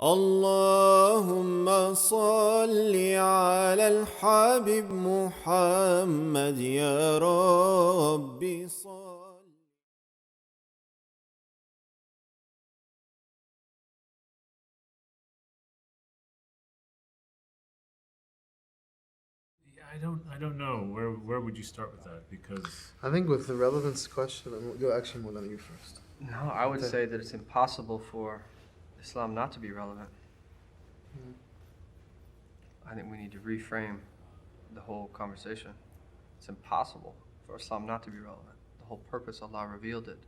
اللهم صل على الحبيب محمد يا ربي صل. Yeah, I don't know. Where would you start with that? Because I think with the relevance question, go actually more than you first. No, I would say that it's impossible for Islam not to be relevant. I think we need to reframe the whole conversation. It's impossible for Islam not to be relevant. The whole purpose Allah revealed it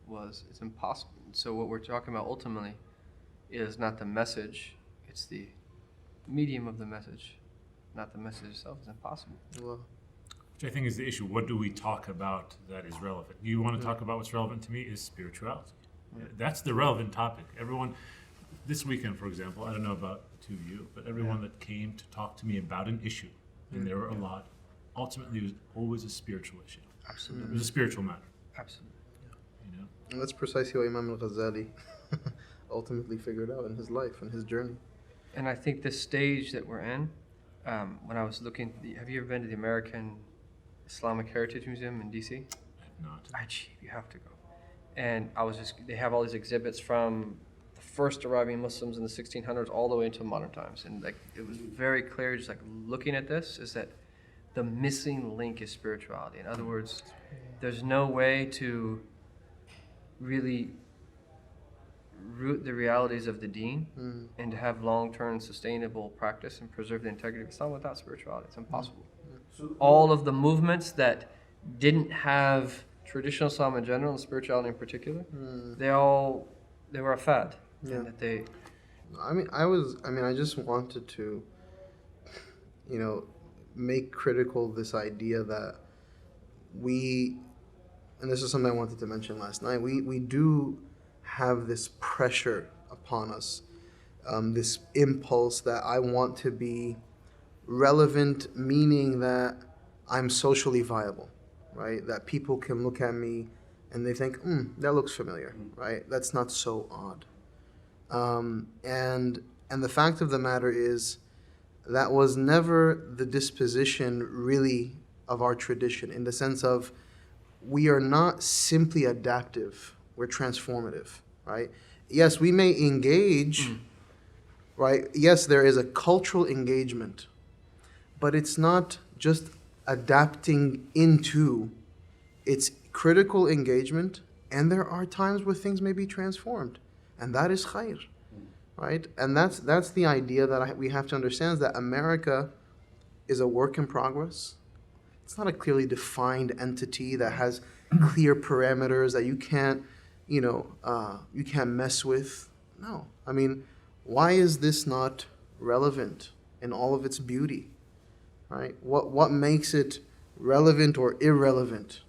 was it's impossible. So what we're talking about ultimately is not the message, it's the medium of the message, not the message itself. It's impossible. Well, which I think is the issue. What do we talk about that is relevant? You want to talk about what's relevant to me is spirituality. That's the relevant topic. Everyone, this weekend, for example, I don't know about to you, but everyone that came to talk to me about an issue, and there were a lot, ultimately it was always a spiritual issue. Absolutely. It was a spiritual matter. Absolutely. You know? and that's precisely what Imam al-Ghazali ultimately figured out in his life and his journey. And I think the stage that we're in, when I was looking, have you ever been to the American Islamic Heritage Museum in DC? I have not. Ajib, you have to go. And they have all these exhibits from the first arriving Muslims in the 1600s all the way into modern times. And like it was very clear, just like looking at this, is that the missing link is spirituality. In other words, there's no way to really root the realities of the deen and to have long-term sustainable practice and preserve the integrity of Islam without spirituality. It's impossible. All of the movements that didn't have traditional Islam in general and spirituality in particular, they were a fad. Yeah. And that they I just wanted to, make critical this idea that and this is something I wanted to mention last night, we do have this pressure upon us, this impulse that I want to be relevant, meaning that I'm socially viable, right? That people can look at me and they think, that looks familiar, right? That's not so odd. And the fact of the matter is, that was never the disposition really of our tradition, in the sense of we are not simply adaptive, we're transformative, right? Yes, we may engage, right? Yes, there is a cultural engagement, but it's not just adapting into, it's critical engagement, and there are times where things may be transformed, and that is khair, right? And that's the idea that we have to understand, is that America is a work in progress. It's not a clearly defined entity that has clear parameters that you can't mess with. No, I mean, why is this not relevant in all of its beauty, right? What makes it relevant or irrelevant,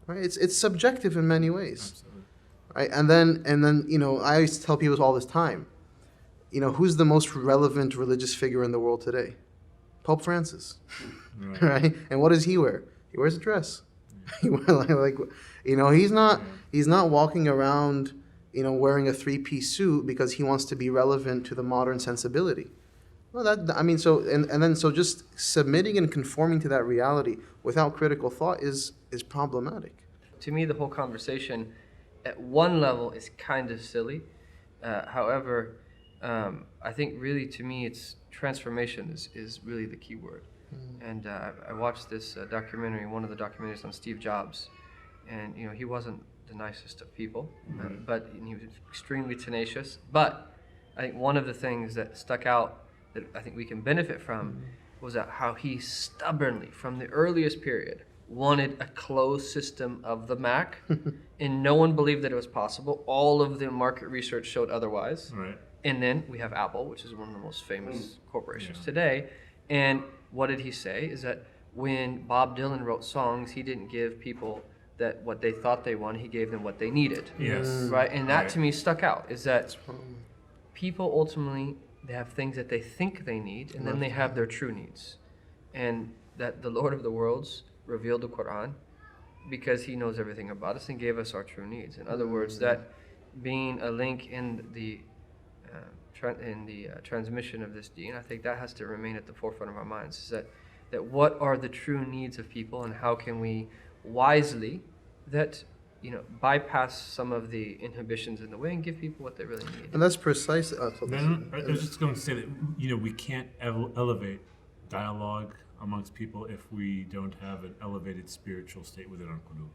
right? It's subjective in many ways, Absolutely. right? And then I used to tell people all this time, who's the most relevant religious figure in the world today? Pope Francis, Right. right? And what does he wear? He wears a dress. He he's not walking around, wearing a three-piece suit because he wants to be relevant to the modern sensibility. Well, so just submitting and conforming to that reality without critical thought is problematic. To me, the whole conversation at one level is kind of silly. However, I think really to me it's transformation is really the key word. And I watched this documentary, one of the documentaries on Steve Jobs, and he wasn't the nicest of people, but he was extremely tenacious. But I think one of the things that stuck out that I think we can benefit from was that how he stubbornly, from the earliest period, wanted a closed system of the Mac, and no one believed that it was possible. All of the market research showed otherwise. Right. And then we have Apple, which is one of the most famous corporations today. And what did he say? Is that when Bob Dylan wrote songs, he didn't give people that what they thought they wanted, he gave them what they needed. Yes. Right? And that Right. to me stuck out, is that people ultimately, they have things that they think they need, and then they have their true needs. And that the Lord of the worlds revealed the Quran because he knows everything about us and gave us our true needs. In other words, that being a link in the transmission of this deen. I think that has to remain at the forefront of our minds. Is that what are the true needs of people, and how can we wisely bypass some of the inhibitions in the way and give people what they really need. And that's precisely. I was just going to say that we can't elevate dialogue amongst people if we don't have an elevated spiritual state within our qulub.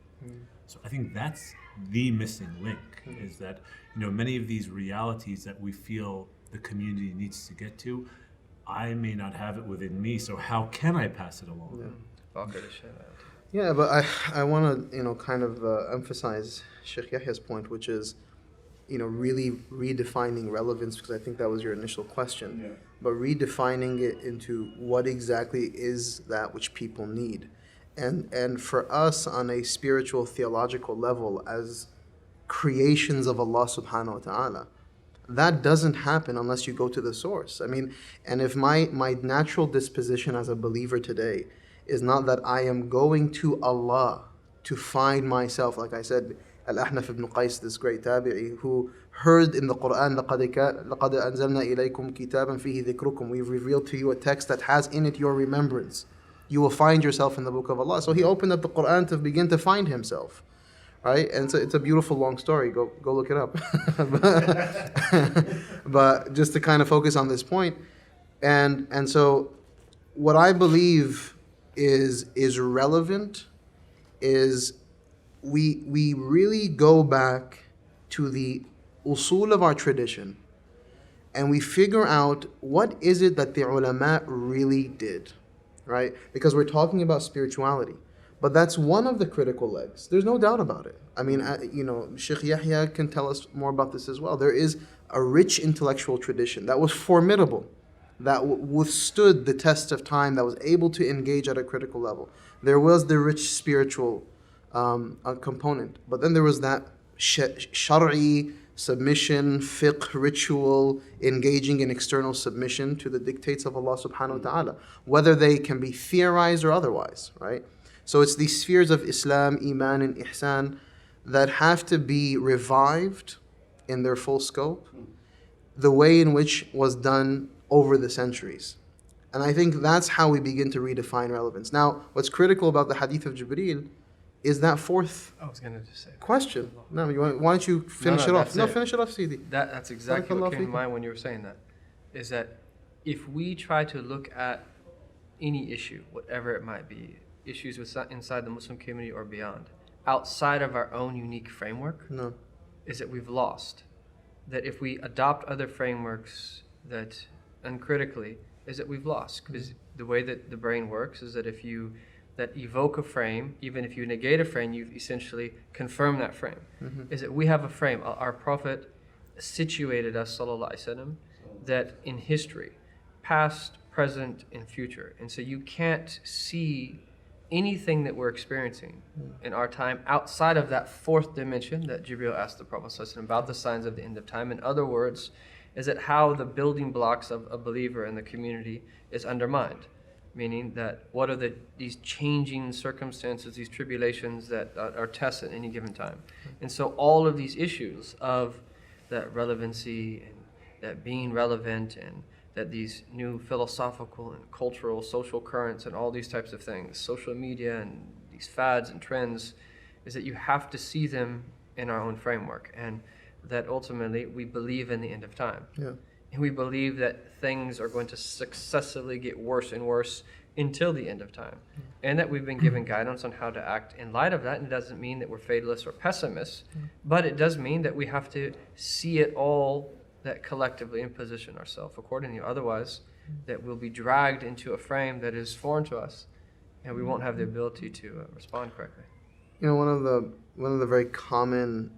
So I think that's the missing link, is that many of these realities that we feel the community needs to get to, I may not have it within me, so how can I pass it along? Yeah, but I want to kind of emphasize Shaykh Yahya's point, which is really redefining relevance, because I think that was your initial question. Yeah. But redefining it into what exactly is that which people need. And for us on a spiritual, theological level, as creations of Allah subhanahu wa ta'ala, that doesn't happen unless you go to the source. I mean, and if my natural disposition as a believer today is not that I am going to Allah to find myself, like I said, Al-Ahnaf ibn Qais, this great tabi'i, who heard in the Quran, لَقَدْ أَنزَلْنَا إِلَيْكُمْ كِتَابًا فِيهِ ذِكْرُكُمْ, we've revealed to you a text that has in it your remembrance. You will find yourself in the book of Allah. So he opened up the Quran to begin to find himself. Right? And so it's a beautiful long story. Go look it up. But just to kind of focus on this point. And so what I believe is relevant is we really go back to the usul of our tradition, and we figure out what is it that the ulama really did, right? Because we're talking about spirituality, but that's one of the critical legs. There's no doubt about it. I mean, Shaykh Yahya can tell us more about this as well. There is a rich intellectual tradition that was formidable, that withstood the test of time, that was able to engage at a critical level. There was the rich spiritual component, but then there was that shar'i submission, fiqh, ritual, engaging in external submission to the dictates of Allah subhanahu wa ta'ala, whether they can be theorized or otherwise, right? So it's these spheres of Islam, Iman, and Ihsan that have to be revived in their full scope, the way in which was done over the centuries. And I think that's how we begin to redefine relevance. Now, what's critical about the hadith of Jibreel is that fourth question. No, why don't you finish it off? No, finish it off, Sidi. That's exactly what came to mind when you were saying that. Is that if we try to look at any issue, whatever it might be, issues inside the Muslim community or beyond, outside of our own unique framework, is that we've lost. That if we adopt other frameworks that uncritically, is that we've lost. Because the way that the brain works is that if you evoke a frame, even if you negate a frame, you've essentially confirmed that frame. Is that we have a frame. Our Prophet situated us, sallallahu alaihi wasallam, that in history, past, present, and future. And so you can't see anything that we're experiencing in our time outside of that fourth dimension that Jibreel asked the Prophet sallallahu alaihi wasallam about the signs of the end of time. In other words, is that how the building blocks of a believer in the community is undermined. Meaning that what are these changing circumstances, these tribulations that are tests at any given time. And so all of these issues of that relevancy and that being relevant, and that these new philosophical and cultural, social currents and all these types of things, social media and these fads and trends, is that you have to see them in our own framework. And that ultimately we believe in the end of time. Yeah. And we believe that things are going to successively get worse and worse until the end of time. And that we've been given guidance on how to act in light of that. And it doesn't mean that we're fatalists or pessimists, but it does mean that we have to see it all that collectively and position ourselves accordingly. Otherwise, that we'll be dragged into a frame that is foreign to us, and we won't have the ability to respond correctly. One of the very common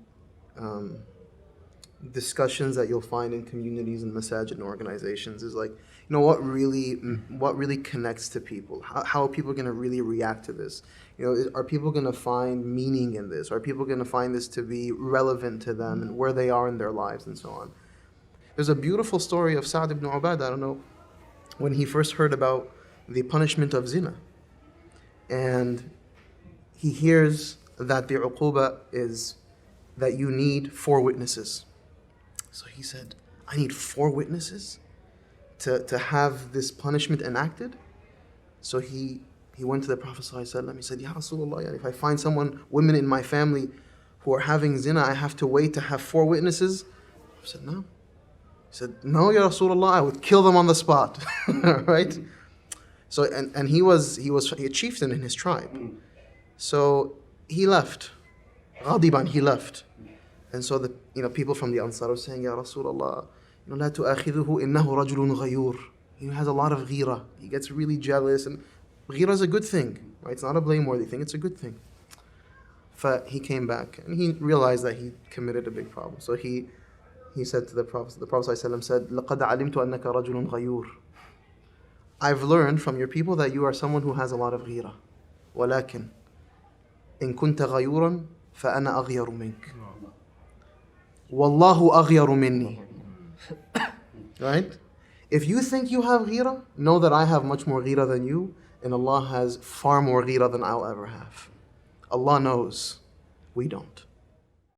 discussions that you'll find in communities and masajid and organizations is like, what really connects to people? How are people going to really react to this? Are people going to find meaning in this? Are people going to find this to be relevant to them and where they are in their lives and so on? There's a beautiful story of Sa'd ibn Ubadah, I don't know, when he first heard about the punishment of zina. And he hears that the uquba is that you need 4 witnesses. So he said, I need 4 witnesses to have this punishment enacted. So he went to the Prophet ﷺ. He said, Ya Rasulullah, if I find women in my family who are having zina, I have to wait to have 4 witnesses? I said, no. He said, no, Ya Rasulullah, I would kill them on the spot. Right? So, and he was a chieftain in his tribe. So he left. غاضبا, he left. And so the people from the Ansar were saying, Ya Rasulullah, لا تؤاخذه إنه رجل غيور. He has a lot of ghira. He gets really jealous, and ghira is a good thing, right? It's not a blameworthy thing, it's a good thing. He came back and he realized that he committed a big problem. So he said to the Prophet ﷺ said, لَقَدْ عَلِمْتُ أَنَّكَ رَجُلٌ غَيُور. I've learned from your people that you are someone who has a lot of ghira. ولكن إن كنت غيورا فأنا أغير منك. والله أغير مني. Right? If you think you have ghira, know that I have much more ghira than you, and Allah has far more ghira than I'll ever have. Allah knows, we don't.